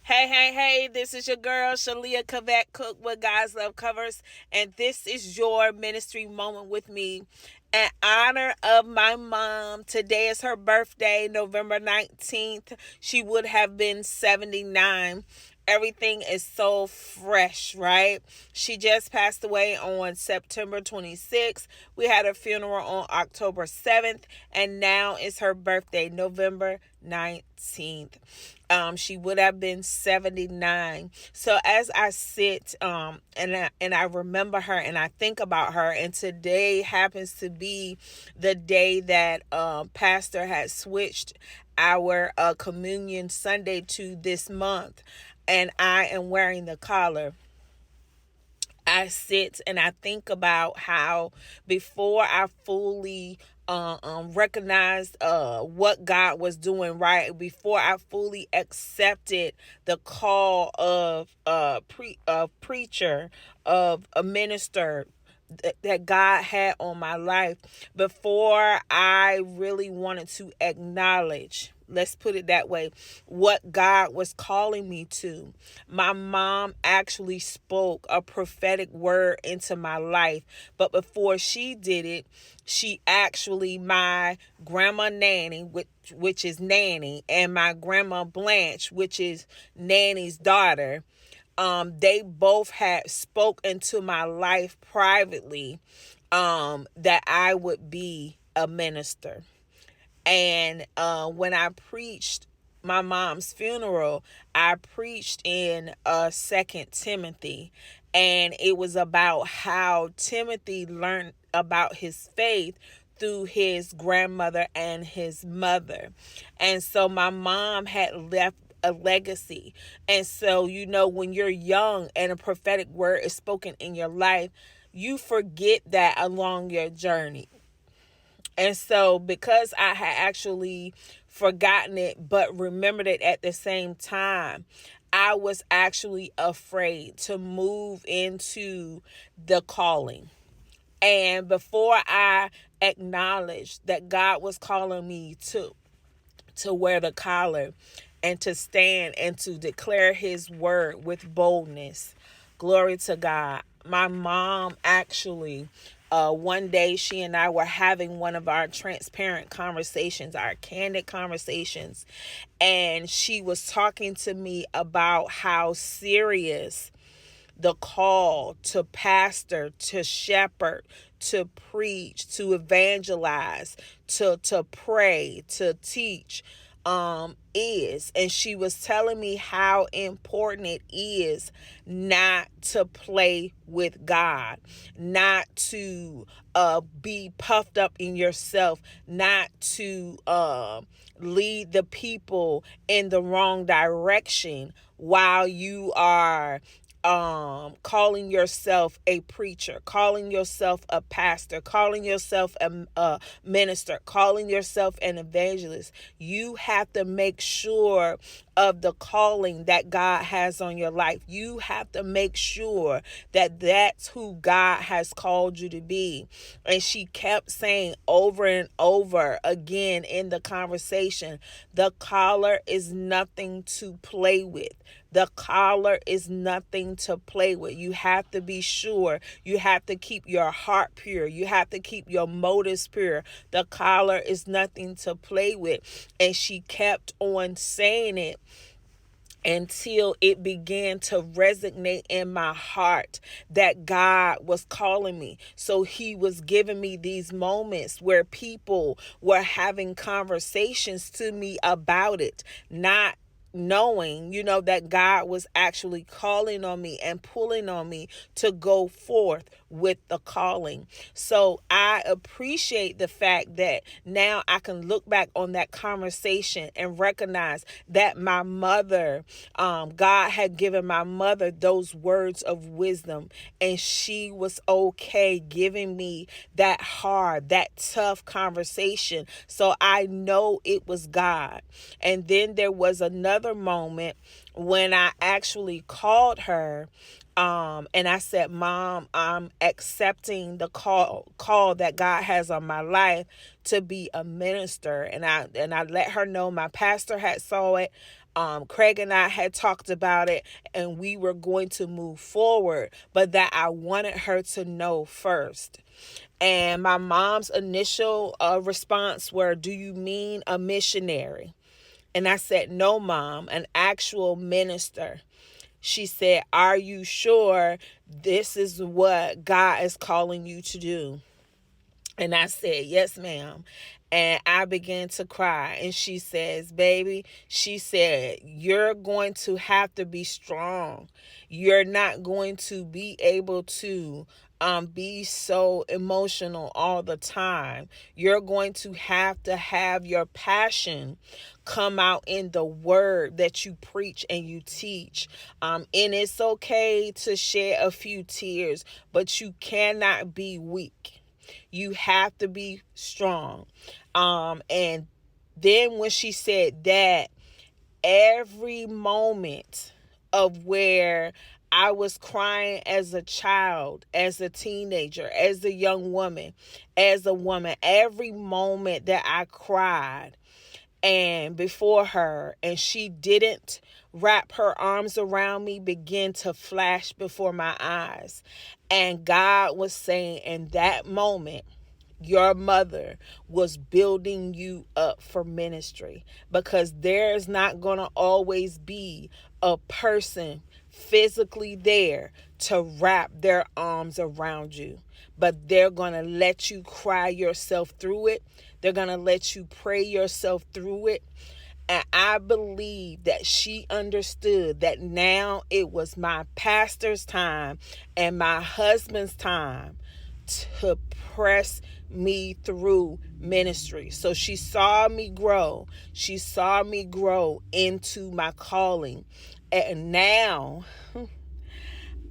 Hey, this is your girl, Shalia Kavat Cook with Guys Love Covers, and this is your ministry moment with me. In honor of my mom, today is her birthday, November 19th. She would have been 79. Everything is so fresh, right? She just passed away on September 26th. We had her funeral on October 7th, and now is her birthday, November 19th. She would have been 79. So as I sit and I remember her and I think about her, and today happens to be the day that pastor had switched our communion Sunday to this month, and I am wearing the collar. I sit and I think about how before I fully recognized what God was doing, right, before I fully accepted the call of preacher, of a minister that God had on my life, before I really wanted to acknowledge, let's put it that way, what God was calling me to. My mom actually spoke a prophetic word into my life. But before she did it, she actually, my grandma Nanny, which is Nanny, and my grandma Blanche, which is Nanny's daughter, they both had spoken to my life privately, that I would be a minister. And when I preached my mom's funeral, I preached in Second Timothy, and it was about how Timothy learned about his faith through his grandmother and his mother. And so my mom had left a legacy. And so, when you're young and a prophetic word is spoken in your life, you forget that along your journey. And so, because I had actually forgotten it but remembered it at the same time, I was actually afraid to move into the calling. And before I acknowledged that God was calling me to wear the collar and to stand and to declare his word with boldness. Glory to God. My mom actually, one day she and I were having one of our transparent conversations, our candid conversations, and she was talking to me about how serious the call to pastor, to shepherd, to preach, to evangelize, to pray, to teach is. And she was telling me how important it is not to play with God, not to be puffed up in yourself, not to lead the people in the wrong direction while you are calling yourself a preacher, calling yourself a pastor, calling yourself a minister, calling yourself an evangelist. You have to make sure of the calling that God has on your life. You have to make sure that that's who God has called you to be. And she kept saying over and over again in the conversation, the collar is nothing to play with. The collar is nothing to play with. You have to be sure. You have to keep your heart pure. You have to keep your motives pure. The collar is nothing to play with. And she kept on saying it until it began to resonate in my heart that God was calling me. So he was giving me these moments where people were having conversations to me about it, not knowing, that God was actually calling on me and pulling on me to go forth with the calling. So I appreciate the fact that now I can look back on that conversation and recognize that my mother, God had given my mother those words of wisdom, and she was okay giving me that hard, that tough conversation. So I know it was God. And then there was another moment when I actually called her, and I said, Mom, I'm accepting the call that God has on my life to be a minister. And I let her know my pastor had saw it. Craig and I had talked about it, and we were going to move forward, but that I wanted her to know first. And my mom's initial response were, "Do you mean a missionary?" And I said, "No, Mom, an actual minister." She said, "Are you sure this is what God is calling you to do?" And I said, "Yes, ma'am." And I began to cry. And she says, "Baby," she said, "you're going to have to be strong. You're not going to be able to be so emotional all the time. You're going to have your passion come out in the word that you preach and you teach. And it's okay to shed a few tears, but you cannot be weak. You have to be strong." And then when she said that, every moment of where I was crying as a child, as a teenager, as a young woman, as a woman, every moment that I cried and before her and she didn't wrap her arms around me began to flash before my eyes. And God was saying, in that moment, your mother was building you up for ministry, because there's not going to always be a person physically there to wrap their arms around you, but they're going to let you cry yourself through it. They're going to let you pray yourself through it. And I believe that she understood that now it was my pastor's time and my husband's time to press me through ministry. So she saw me grow. She saw me grow into my calling. And now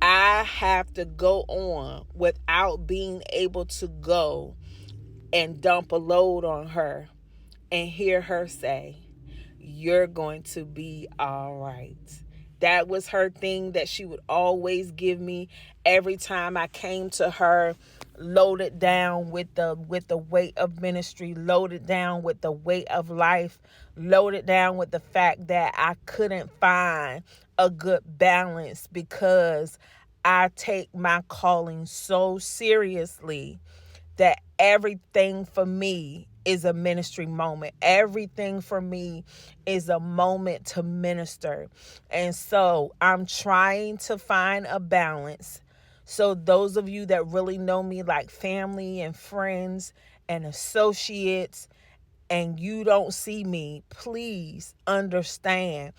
I have to go on without being able to go and dump a load on her and hear her say, "You're going to be all right." That was her thing that she would always give me every time I came to her, loaded down with the weight of ministry, loaded down with the weight of life, loaded down with the fact that I couldn't find a good balance, because I take my calling so seriously that everything for me is a ministry moment. Everything for me is a moment to minister. And so I'm trying to find a balance. So those of you that really know me, like family and friends and associates, and you don't see me, please understand.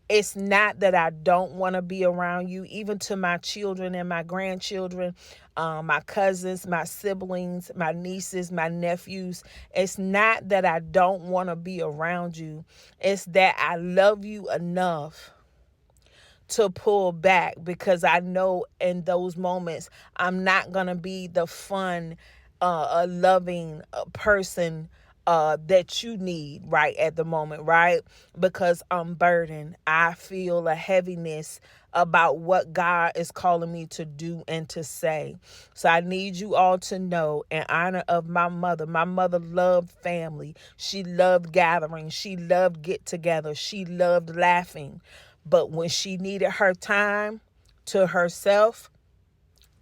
It's not that I don't want to be around you, even to my children and my grandchildren, my cousins, my siblings, my nieces, my nephews. It's not that I don't want to be around you. It's that I love you enough to pull back, because I know in those moments I'm not going to be the fun, a loving person that you need right at the moment, right? Because I'm burdened. I feel a heaviness about what God is calling me to do and to say. So I need you all to know, in honor of my mother loved family. She loved gathering. She loved get together. She loved laughing. But when she needed her time to herself,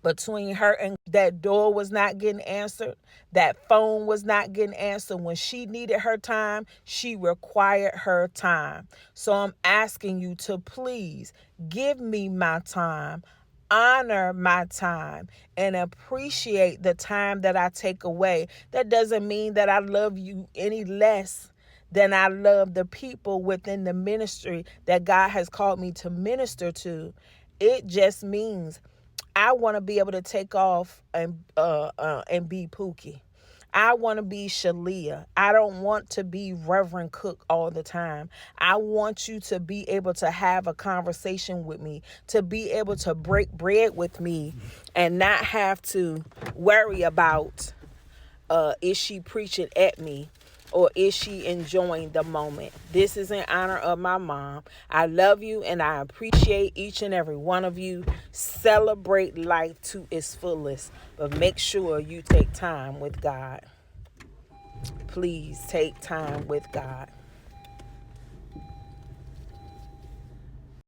between her and that door was not getting answered, that phone was not getting answered, when she needed her time, she required her time. So I'm asking you to please give me my time, honor my time, and appreciate the time that I take away. That doesn't mean that I love you any less than I love the people within the ministry that God has called me to minister to. It just means I want to be able to take off and be Pookie. I want to be Shalia. I don't want to be Reverend Cook all the time. I want you to be able to have a conversation with me, to be able to break bread with me, and not have to worry about is she preaching at me, or is she enjoying the moment? This is in honor of my mom. I love you and I appreciate each and every one of you. Celebrate life to its fullest, but make sure you take time with God. Please take time with God.